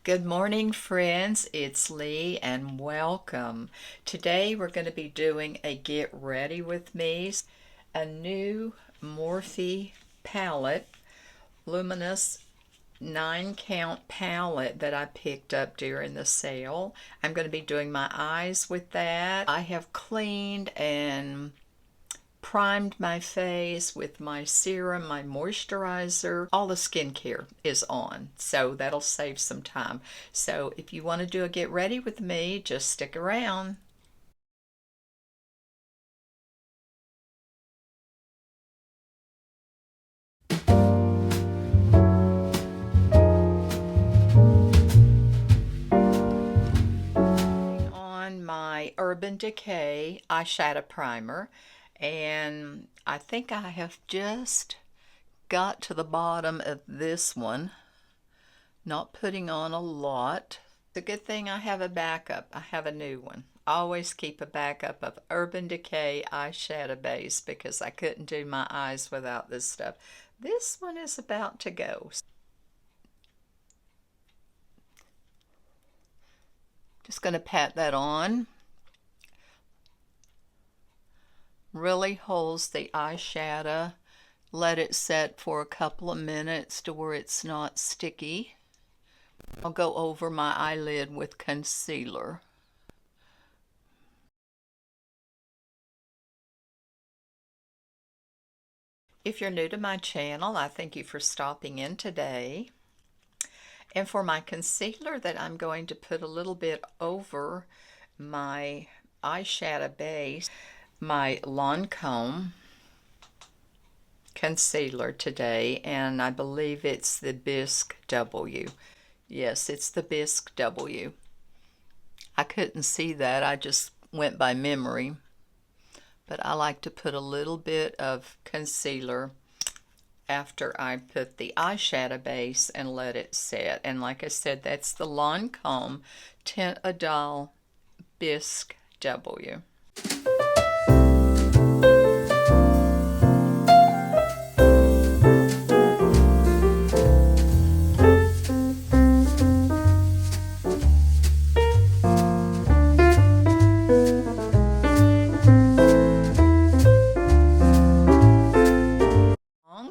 Good morning, friends. It's Lee and welcome. Today we're going to be doing a Get Ready With Me, a new Morphe palette, luminous 9-count palette that I picked up during the sale. I'm going to be doing my eyes with that. I have cleaned and primed my face with my serum, my moisturizer. All the skincare is on, so that'll save some time. So if you want to do a get ready with me, just stick around. On my Urban Decay eyeshadow primer, and I think I have just got to the bottom of this one, not putting on a lot. It's a good thing I have a backup. I have a new one. I always keep a backup of Urban Decay eyeshadow base because I couldn't do my eyes without this stuff. This one is about to go. Just going to pat that on. Really holds the eyeshadow. Let it set for a couple of minutes to where it's not sticky. I'll go over my eyelid with concealer. If you're new to my channel, I thank you for stopping in today. And for my concealer that I'm going to put a little bit over my eyeshadow base, my Lancome concealer today, and I believe it's the Bisque W. Yes, it's the Bisque W. I couldn't see that, I just went by memory. But I like to put a little bit of concealer after I put the eyeshadow base and let it set. And like I said, that's the Lancome Tint a Doll Bisque W.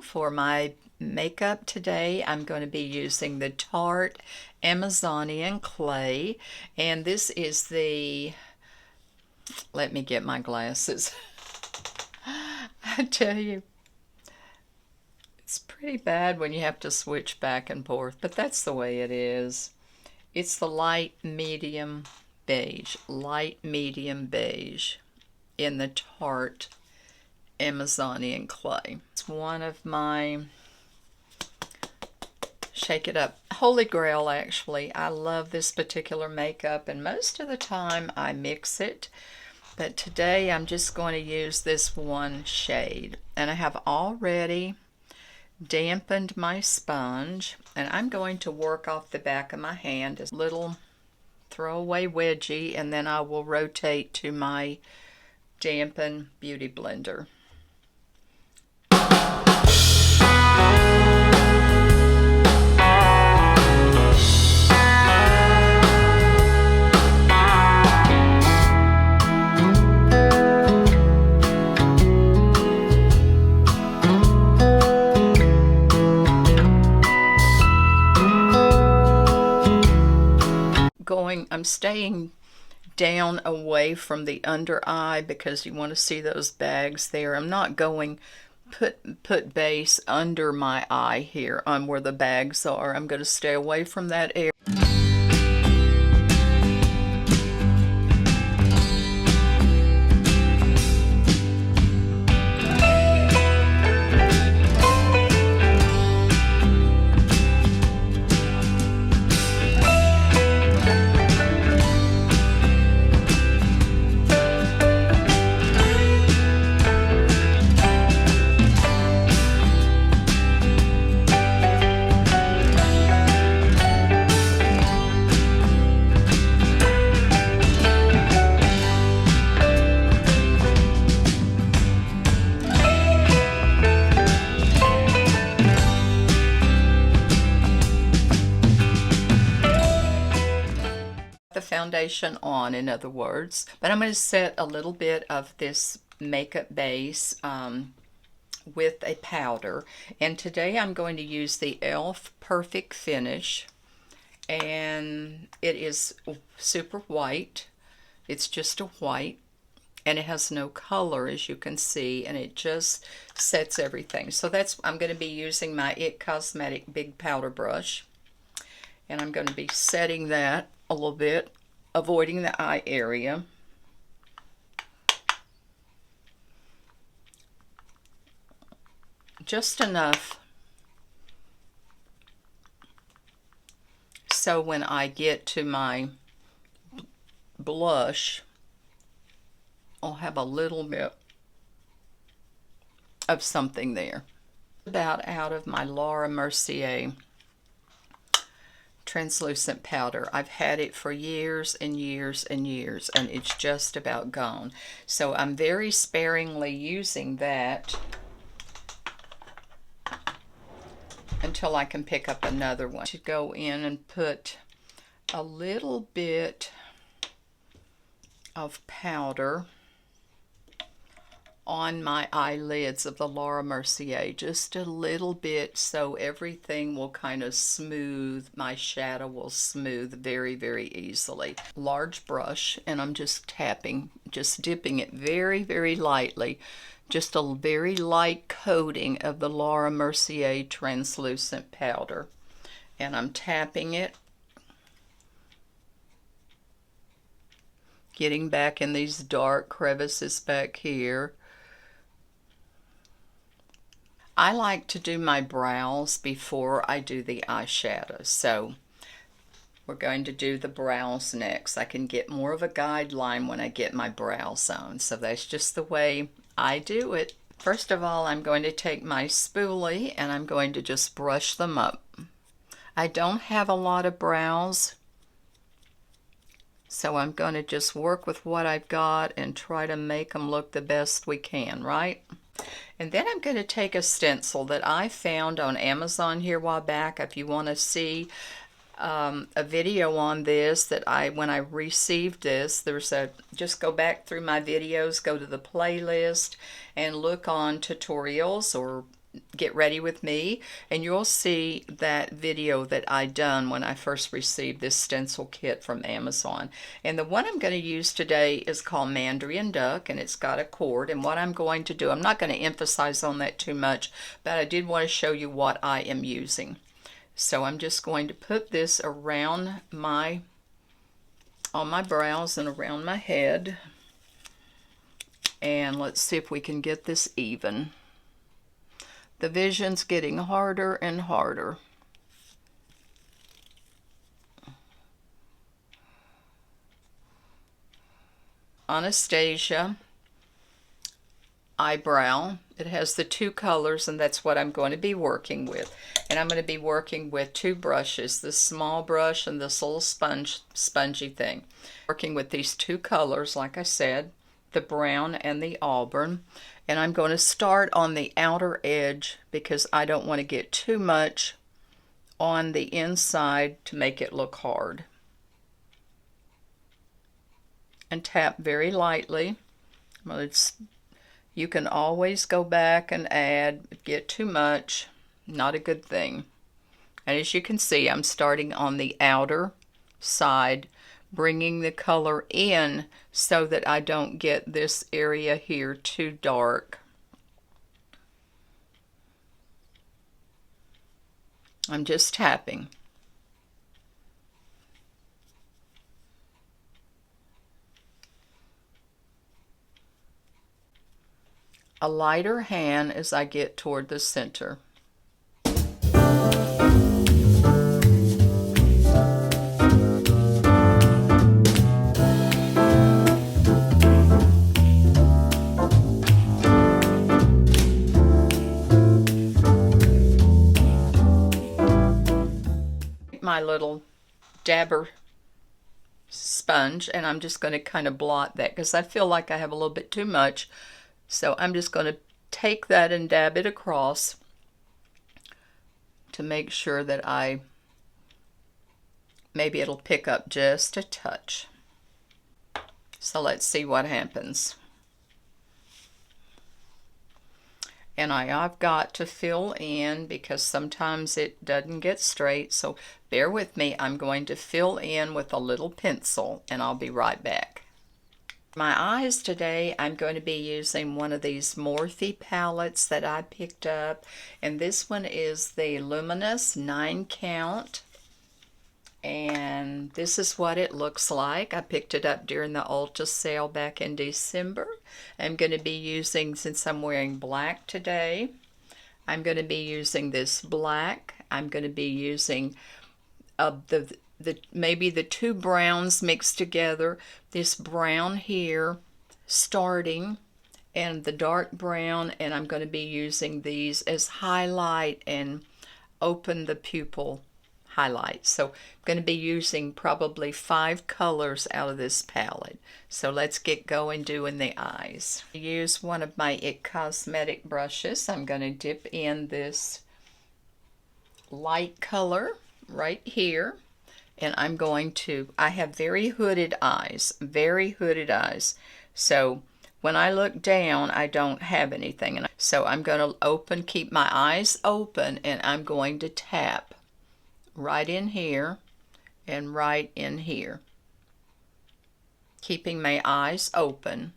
For my makeup today, I'm going to be using the Tarte Amazonian Clay, and this is the, let me get my glasses. I tell you, it's pretty bad when you have to switch back and forth, but that's the way it is. It's the light medium beige in the Tarte Amazonian Clay. It's one of my Shake It Up Holy Grail, actually. I love this particular makeup, and most of the time I mix it, but today I'm just going to use this one shade. And I have already dampened my sponge, and I'm going to work off the back of my hand as a little throwaway wedgie, and then I will rotate to my dampen beauty blender. I'm staying down away from the under eye because you want to see those bags there. I'm not going put base under my eye here on where the bags are. I'm going to stay away from that area. the foundation on, in other words. But I'm going to set a little bit of this makeup base with a powder. And today I'm going to use the e.l.f. Perfect Finish. And it is super white. It's just a white. And it has no color, as you can see, and it just sets everything. So I'm going to be using my IT Cosmetic Big Powder Brush, and I'm going to be setting that a little bit, avoiding the eye area. Just enough so when I get to my blush, I'll have a little bit of something there. About out of my Laura Mercier translucent powder. I've had it for years and years and years, and it's just about gone. So I'm very sparingly using that until I can pick up another one. To go in and put a little bit of powder on my eyelids of the Laura Mercier, just a little bit, so everything will kind of smooth, my shadow will smooth very, very easily. Large brush, and I'm just tapping, just dipping it very, very lightly, just a very light coating of the Laura Mercier translucent powder, and I'm tapping it, getting back in these dark crevices back here. I like to do my brows before I do the eyeshadow, so we're going to do the brows next. I can get more of a guideline when I get my brows on, so that's just the way I do it. First of all, I'm going to take my spoolie and I'm going to just brush them up. I don't have a lot of brows, so I'm going to just work with what I've got and try to make them look the best we can, right? And then I'm going to take a stencil that I found on Amazon here a while back. If you want to see a video on this, that when I received this, just go back through my videos, go to the playlist and look on tutorials or Get Ready With Me, and you'll see that video that I done when I first received this stencil kit from Amazon. And the one I'm going to use today is called Mandarin Duck, and it's got a cord. And what I'm going to do, I'm not going to emphasize on that too much, but I did want to show you what I am using. So I'm just going to put this around on my brows and around my head, and let's see if we can get this even. The vision's getting harder and harder. Anastasia eyebrow. It has the two colors, and that's what I'm going to be working with. And I'm going to be working with two brushes, this small brush and this little spongy thing. Working with these two colors, like I said, the brown and the auburn. And I'm going to start on the outer edge because I don't want to get too much on the inside to make it look hard. And tap very lightly. Well, you can always go back and add. Get too much, not a good thing. And as you can see, I'm starting on the outer side, bringing the color in so that I don't get this area here too dark. I'm just tapping. A lighter hand as I get toward the center. My little dabber sponge, and I'm just going to kind of blot that because I feel like I have a little bit too much. So I'm just going to take that and dab it across to make sure that I maybe it'll pick up just a touch. So let's see what happens. And I've got to fill in because sometimes it doesn't get straight, so bear with me. I'm going to fill in with a little pencil and I'll be right back. My eyes today, I'm going to be using one of these Morphe palettes that I picked up, and this one is the Luminous 9 count. And this is what it looks like. I picked it up during the Ulta sale back in December. I'm going to be using, since I'm wearing black today, I'm going to be using this black. I'm going to be using maybe the two browns mixed together. This brown here starting and the dark brown, and I'm going to be using these as highlight and open the pupil highlight. So I'm going to be using probably 5 colors out of this palette. So let's get going doing the eyes. I use one of my IT Cosmetic brushes. I'm going to dip in this light color right here, and I'm going to, I have very hooded eyes, so when I look down I don't have anything, and so I'm going to keep my eyes open, and I'm going to tap right in here and right in here, keeping my eyes open.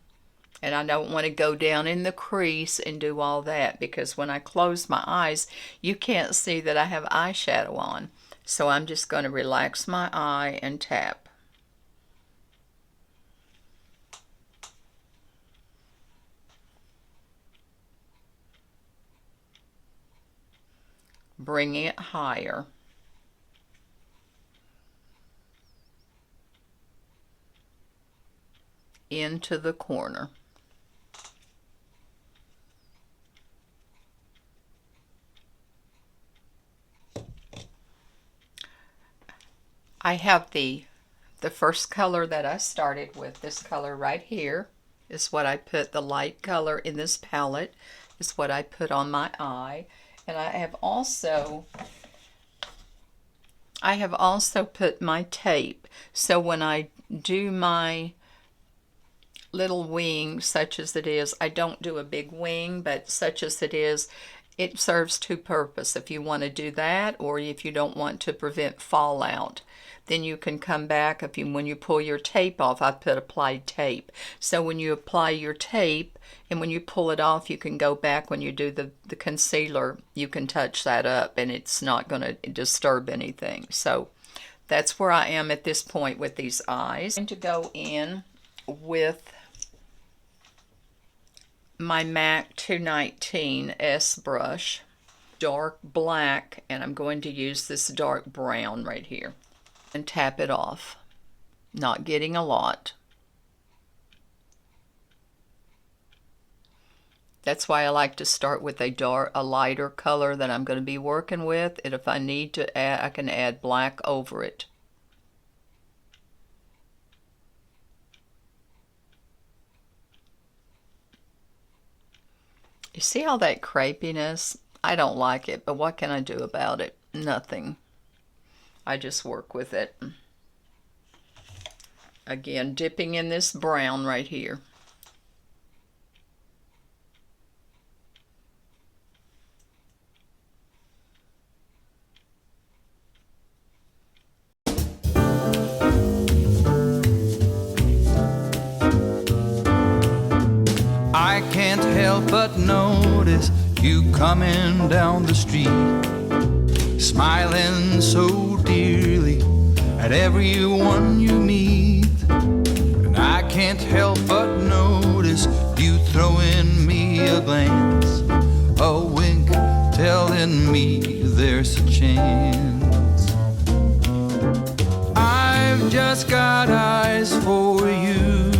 And I don't want to go down in the crease and do all that, because when I close my eyes you can't see that I have eyeshadow on. So I'm just going to relax my eye and tap. Bringing it higher. Into the corner. I have the first color that I started with. This color right here is what I put, the light color in this palette is what I put on my eye. And I have also put my tape, so when I do my little wing, such as it is, I don't do a big wing, but such as it is, it serves two purposes. If you want to do that, or if you don't want to prevent fallout, then you can come back. When you pull your tape off, I put applied tape. So when you apply your tape and when you pull it off, you can go back when you do the concealer, you can touch that up and it's not going to disturb anything. So that's where I am at this point with these eyes. I'm going to go in with my MAC 219 S brush, dark black, and I'm going to use this dark brown right here and tap it off, not getting a lot. That's why I like to start with a lighter color that I'm going to be working with, and if I need to add, I can add black over it. You see all that crepiness? I don't like it, but what can I do about it? Nothing. I just work with it. Again, dipping in this brown right here. I can't help but notice you coming down the street, smiling so dearly at everyone you meet. And I can't help but notice you throwing me a glance, a wink telling me there's a chance. I've just got eyes for you.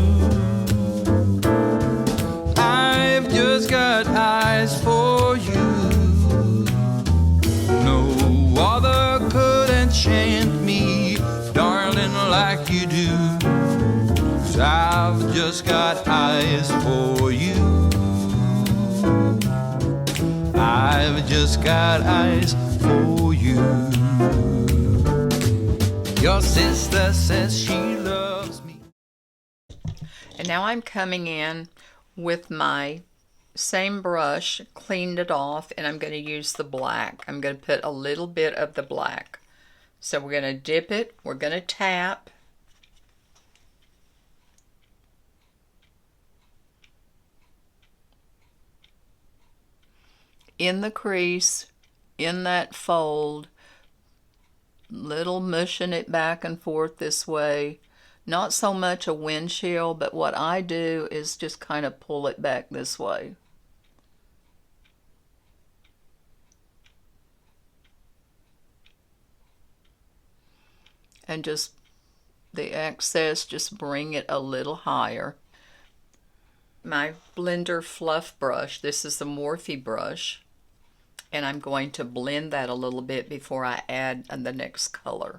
I've just got eyes for you. No other could enchant me, darling, like you do. 'Cause I've just got eyes for you. I've just got eyes for you. Your sister says she loves me. And now I'm coming in with my same brush, cleaned it off, and I'm going to use the black. I'm going to put a little bit of the black. So we're going to dip it, we're going to tap. In the crease, in that fold, little mushing it back and forth this way. Not so much a windshield, but what I do is just kind of pull it back this way. And just the excess, just bring it a little higher. My blender fluff brush, this is the Morphe brush, and I'm going to blend that a little bit before I add the next color.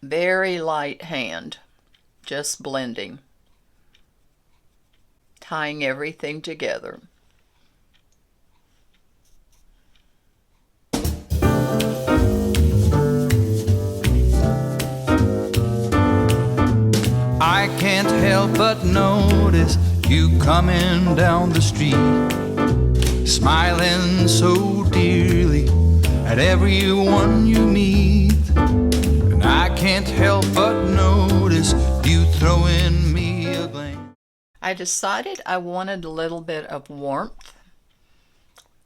Very light hand, just blending, tying everything together. I can't help but notice you coming down the street, smiling so dearly at everyone you meet. And I can't help but notice you throwing me a glance. I decided I wanted a little bit of warmth.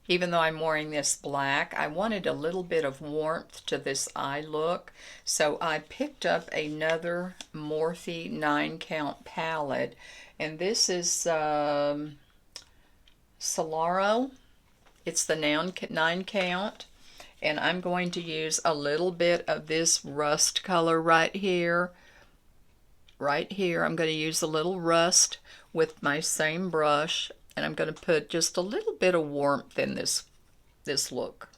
Even though I'm wearing this black, I wanted a little bit of warmth to this eye look. So I picked up another Morphe 9-count palette. And this is Solaro. It's the 9-count. And I'm going to use a little bit of this rust color right here. Right here, I'm going to use a little rust with my same brush. And I'm going to put just a little bit of warmth in this look.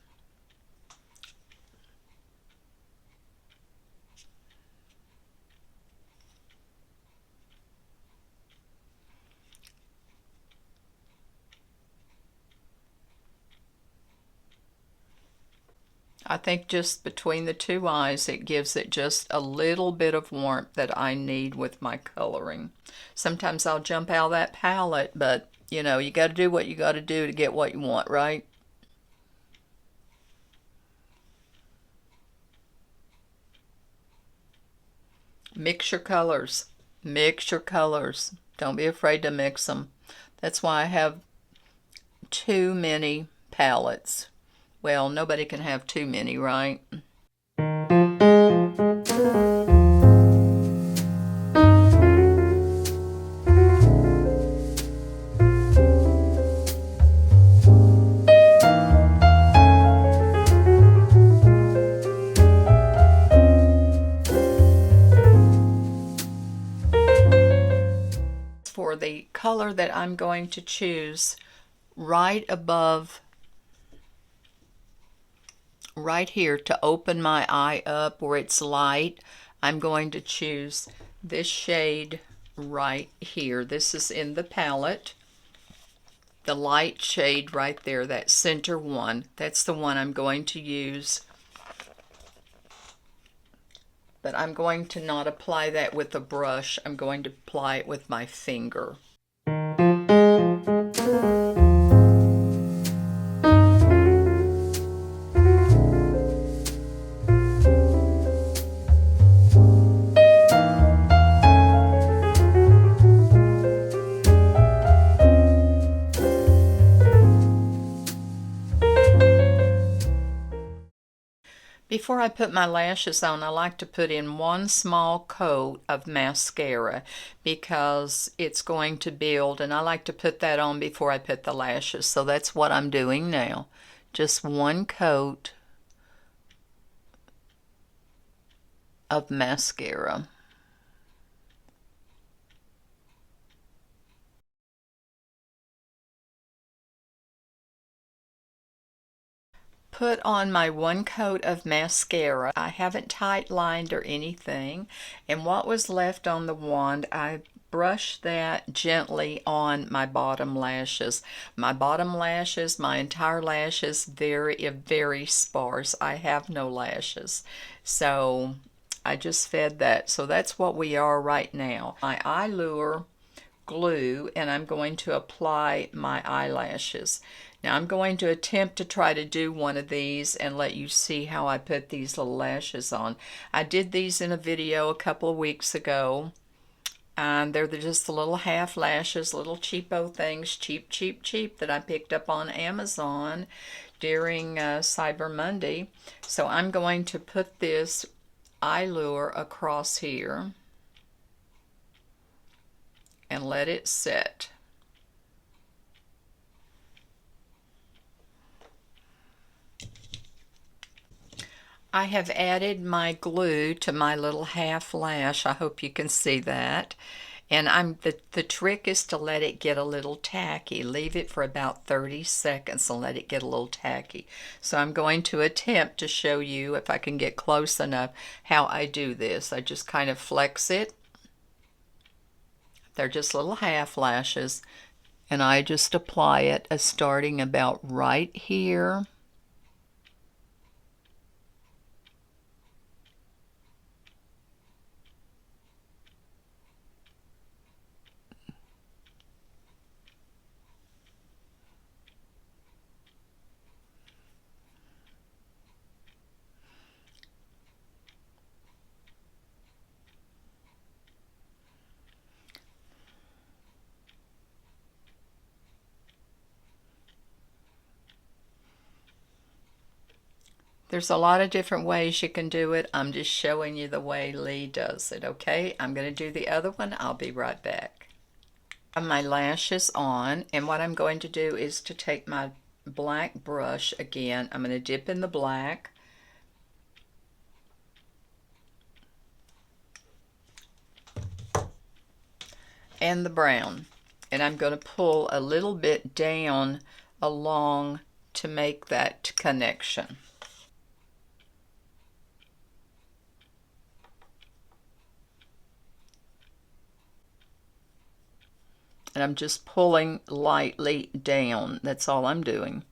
I think just between the two eyes, it gives it just a little bit of warmth that I need with my coloring. Sometimes I'll jump out of that palette, but you know, you got to do what you got to do to get what you want, right? Mix your colors. Mix your colors. Don't be afraid to mix them. That's why I have too many palettes. Well, nobody can have too many, right? For the color that I'm going to choose, right above, right here to open my eye up where it's light, I'm going to choose this shade right here. This is in the palette. The light shade right there, that center one, that's the one I'm going to use. But I'm going to not apply that with a brush. I'm going to apply it with my finger. Before I put my lashes on, I like to put in one small coat of mascara because it's going to build, and I like to put that on before I put the lashes. So that's what I'm doing now. Just one coat of mascara. Put on my one coat of mascara. I haven't tight lined or anything, and what was left on the wand I brush that gently on my bottom lashes. My bottom lashes, my entire lashes, very sparse. I have no lashes. So I just fed that. So that's what we are right now. My eye lure glue, and I'm going to apply my eyelashes. Now I'm going to attempt to try to do one of these and let you see how I put these little lashes on. I did these in a video a couple of weeks ago, and they're just the little half lashes, little cheapo things, cheap that I picked up on Amazon during Cyber Monday. So I'm going to put this eye lure across here and let it set. I have added my glue to my little half lash. I hope you can see that. And the trick is to let it get a little tacky. Leave it for about 30 seconds and let it get a little tacky. So I'm going to attempt to show you, if I can get close enough, how I do this. I just kind of flex it. They're just little half lashes. And I just apply it starting about right here. There's a lot of different ways you can do it. I'm just showing you the way Lee does it, okay? I'm going to do the other one. I'll be right back. I have my lashes on, and what I'm going to do is to take my black brush again. I'm going to dip in the black. And the brown. And I'm going to pull a little bit down along to make that connection. And I'm just pulling lightly down. That's all I'm doing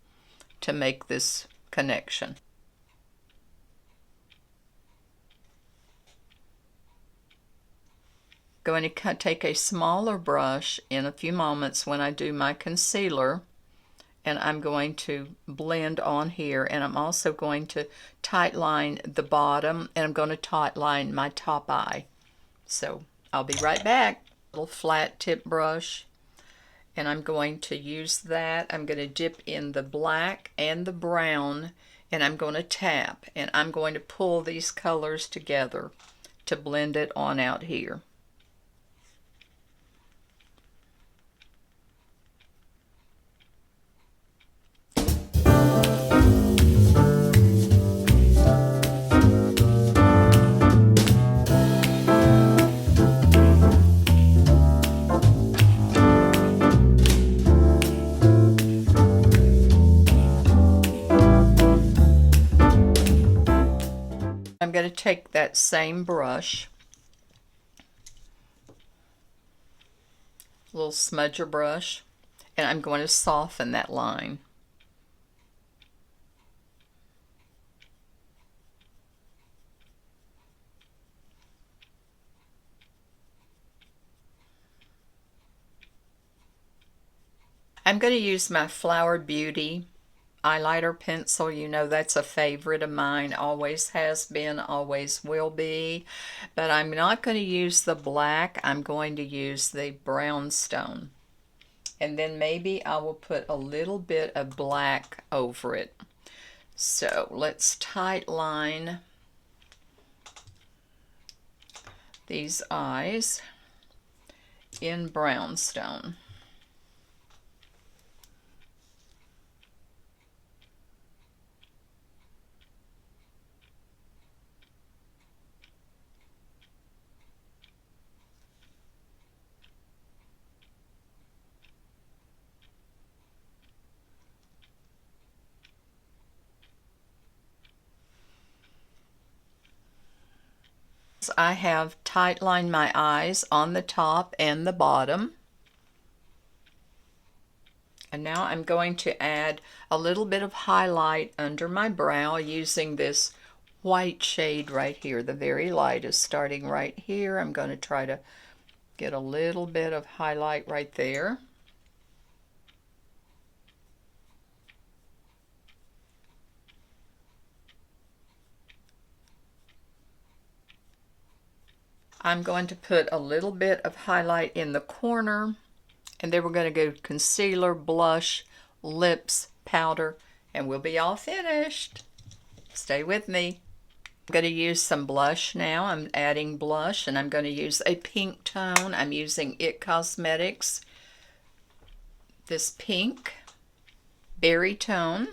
to make this connection. Going to take a smaller brush in a few moments when I do my concealer, and I'm going to blend on here, and I'm also going to tight line the bottom, and I'm going to tight line my top eye. So I'll be right back. Little flat tip brush, and I'm going to use that. I'm going to dip in the black and the brown, and I'm going to tap, and I'm going to pull these colors together to blend it on out here. I'm going to take that same brush, little smudger brush, and I'm going to soften that line. I'm going to use my Flower Beauty highlighter pencil. You know that's a favorite of mine, always has been, always will be. But I'm not going to use the black, I'm going to use the brownstone. And then maybe I will put a little bit of black over it. So let's tight line these eyes in brownstone. I have tight lined my eyes on the top and the bottom. And now I'm going to add a little bit of highlight under my brow using this white shade right here. The very lightest, starting right here. I'm going to try to get a little bit of highlight right there. I'm going to put a little bit of highlight in the corner, and then we're going to go concealer, blush, lips, powder, and we'll be all finished. Stay with me. I'm going to use some blush now. I'm adding blush, and I'm going to use a pink tone. I'm using It Cosmetics, this pink berry tone.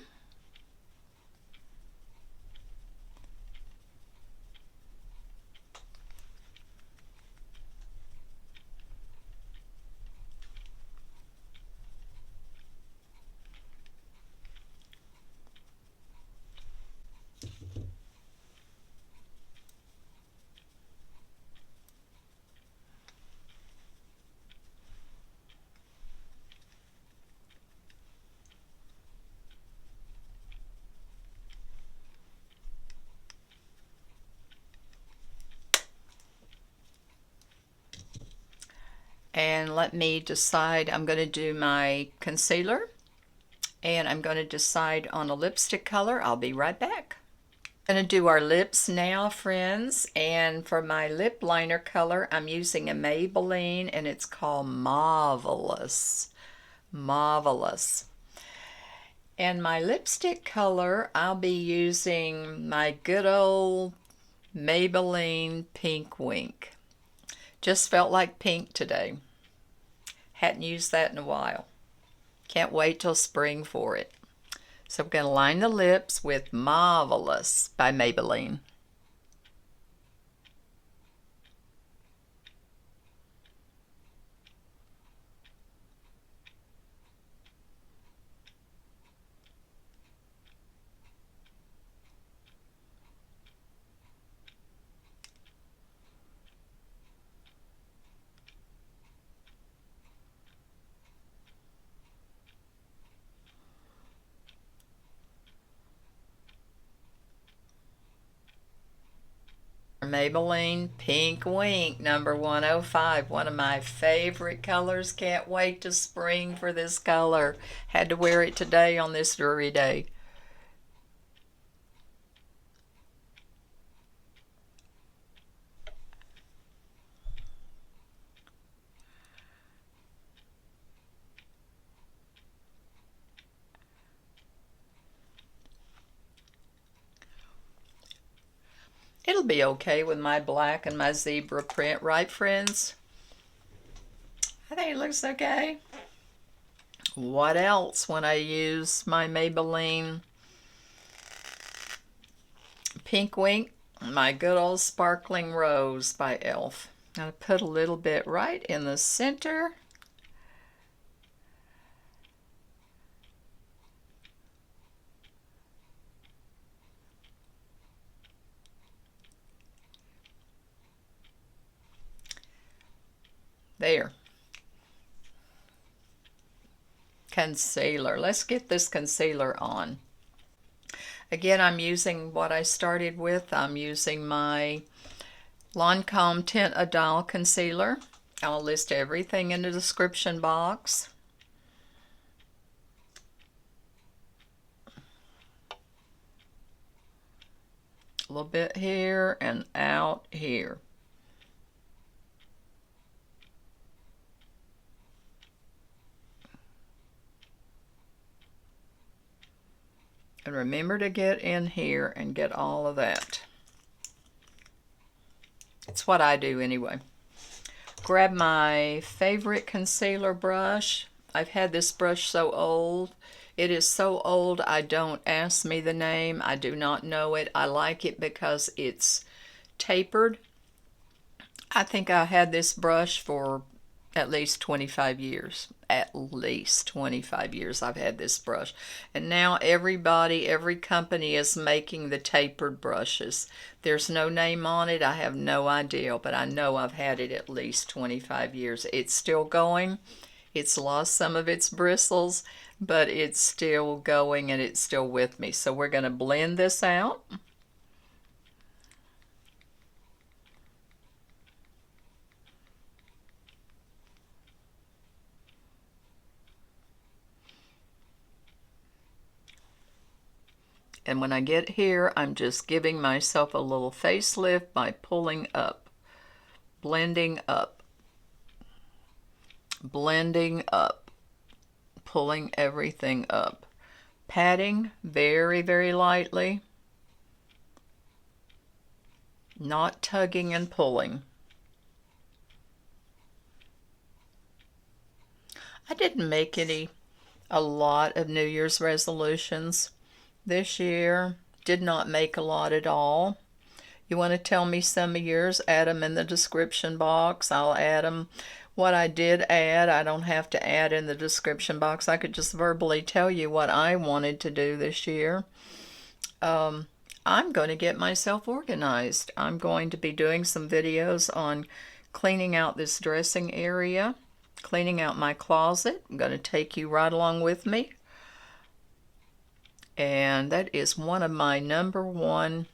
And let me decide. I'm going to do my concealer, and I'm going to decide on a lipstick color. I'll be right back. I'm going to do our lips now, friends, and for my lip liner color I'm using a Maybelline, and it's called Marvelous. Marvelous. And my lipstick color, I'll be using my good old Maybelline Pink Wink. Just felt like pink today. Hadn't used that in a while. Can't wait till spring for it. So I'm going to line the lips with Marvelous by Maybelline. Maybelline Pink Wink number 105, one of my favorite colors. Can't wait to spring for this color. Had to wear it today on this dreary day. It'll be okay with my black and my zebra print, right, friends? I think it looks okay. What else when I use my Maybelline Pink Wink? My good old Sparkling Rose by e.l.f. I'm going to put a little bit right in the center. There. Concealer. Let's get this concealer on. Again, I'm using what I started with. I'm using my Lancome Tint Adal concealer. I'll list everything in the description box. A little bit here and out here. And remember to get in here and get all of that. It's what I do anyway. Grab my favorite concealer brush. I've had this brush so old. It is so old, don't ask me the name. I do not know it. I like it because it's tapered. I think I had this brush for At least 25 years. At least 25 years I've had this brush. And now everybody, every company is making the tapered brushes. There's no name on it. I have no idea, but I know I've had it at least 25 years. It's still going. It's lost some of its bristles, but it's still going and it's still with me. So we're going to blend this out. And when I get here, I'm just giving myself a little facelift by pulling up, blending up, blending up, pulling everything up, patting very, very lightly, not tugging and pulling. I didn't make a lot of New Year's resolutions this year. Did not make a lot at all. You want to tell me some of yours? Add them in the description box. I'll add them. What I did add, I don't have to add in the description box. I could just verbally tell you what I wanted to do this year. I'm going to get myself organized. I'm going to be doing some videos on cleaning out this dressing area, cleaning out my closet. I'm going to take you right along with me. And that is one of my number one,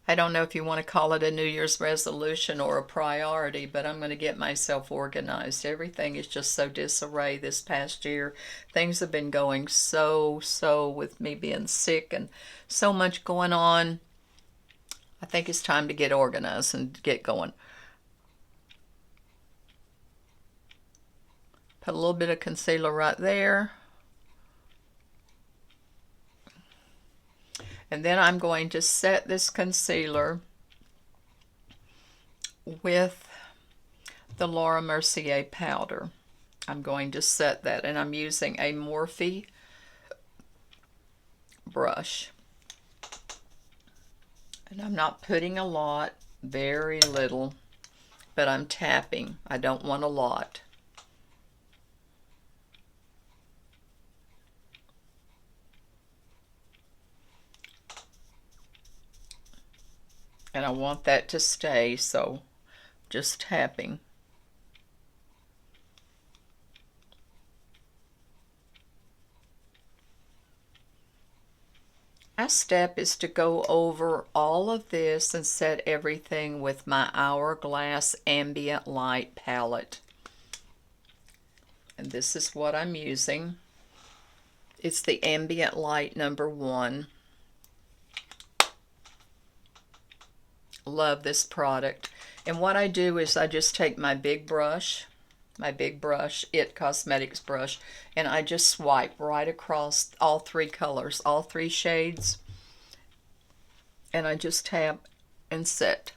I don't know if you want to call it a New Year's resolution or a priority, but I'm going to get myself organized. Everything is just so disarray this past year. Things have been going so with me being sick and so much going on. I think it's time to get organized and get going. Put a little bit of concealer right there. And then I'm going to set this concealer with the Laura Mercier powder. I'm going to set that, and I'm using a Morphe brush. And I'm not putting a lot, very little, but I'm tapping. I don't want a lot. And I want that to stay, so just tapping. My step is to go over all of this and set everything with my Hourglass Ambient Light palette. And this is what I'm using. It's the Ambient Light #1. Love this product. And what I do is I just take my big brush, It Cosmetics brush, and I just swipe right across all three colors, all three shades, and I just tap and set.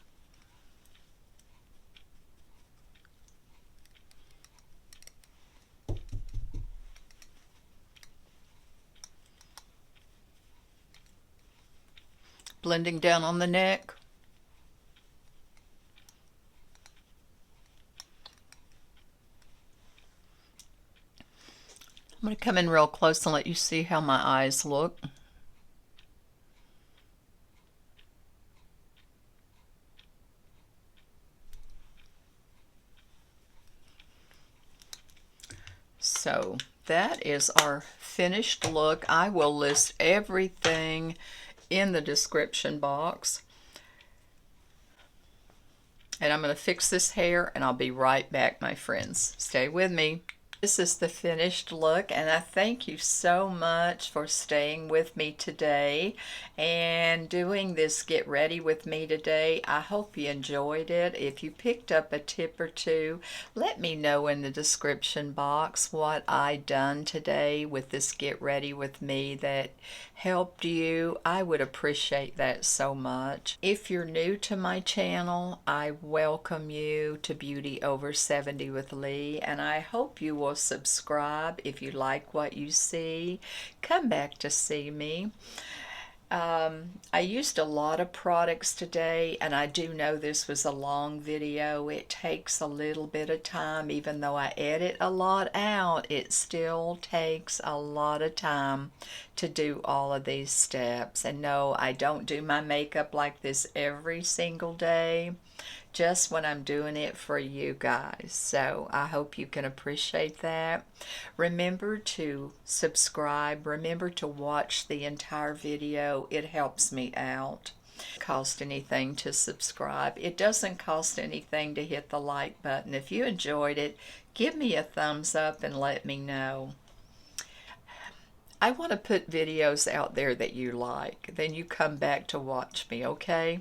Blending down on the neck. I'm going to come in real close and let you see how my eyes look. So that is our finished look. I will list everything in the description box. And I'm going to fix this hair and I'll be right back, my friends. Stay with me. This is the finished look, and I thank you so much for staying with me today and doing this Get Ready with me today. I hope you enjoyed it. If you picked up a tip or two, let me know in the description box what I done today with this Get Ready with me that helped you. I would appreciate that so much. If you're new to my channel, I welcome you to Beauty Over 70 with Lee, and I hope you will subscribe if you like what you see. Come back to see me. I used a lot of products today, and I do know this was a long video. It takes a little bit of time. Even though I edit a lot out, it still takes a lot of time to do all of these steps. And no, I don't do my makeup like this every single day, just when I'm doing it for you guys. So I hope you can appreciate that. Remember to subscribe. Remember to watch the entire video. It helps me out. It doesn't cost anything to subscribe. It doesn't cost anything to hit the like button. If you enjoyed it, give me a thumbs up and let me know. I want to put videos out there that you like. Then you come back to watch me, okay?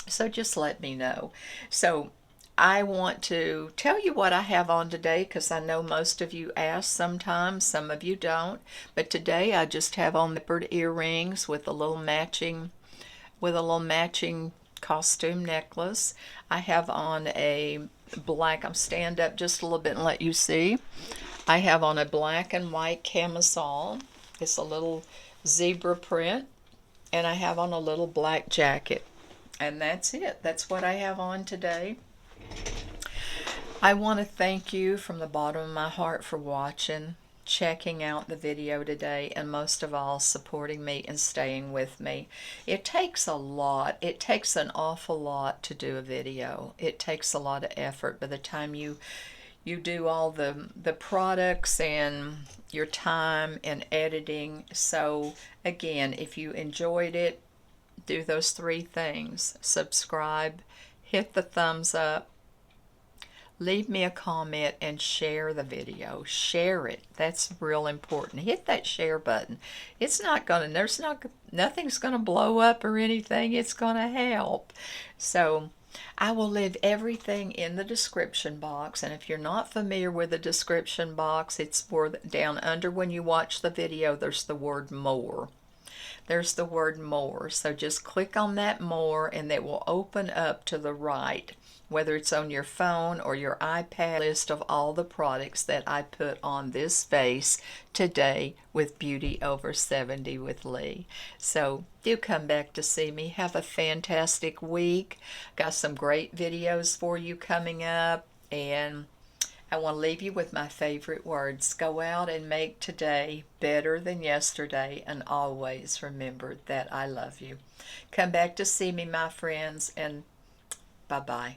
So just let me know. So I want to tell you what I have on today, because I know most of you ask sometimes, some of you don't. But today I just have on the zippered earrings with a little matching costume necklace. I have on a black, I'm stand up just a little bit and let you see. I have on a black and white camisole. It's a little zebra print. And I have on a little black jacket. And that's it. That's what I have on today. I want to thank you from the bottom of my heart for watching, checking out the video today, and most of all, supporting me and staying with me. It takes a lot. It takes an awful lot to do a video. It takes a lot of effort. By the time you do all the products and your time and editing. So again, if you enjoyed it, do those 3 things. Subscribe, hit the thumbs up, leave me a comment, and share the video. Share it. That's real important. Hit that share button. It's not gonna, nothing's gonna blow up or anything. It's gonna help. So I will leave everything in the description box, and if you're not familiar with the description box, it's down under when you watch the video, there's the word more. There's the word more. So just click on that more, and it will open up to the right, whether it's on your phone or your iPad, list of all the products that I put on this face today with Beauty Over 70 with Lee. So do come back to see me. Have a fantastic week. Got some great videos for you coming up, and I want to leave you with my favorite words. Go out and make today better than yesterday, and always remember that I love you. Come back to see me, my friends, and bye-bye.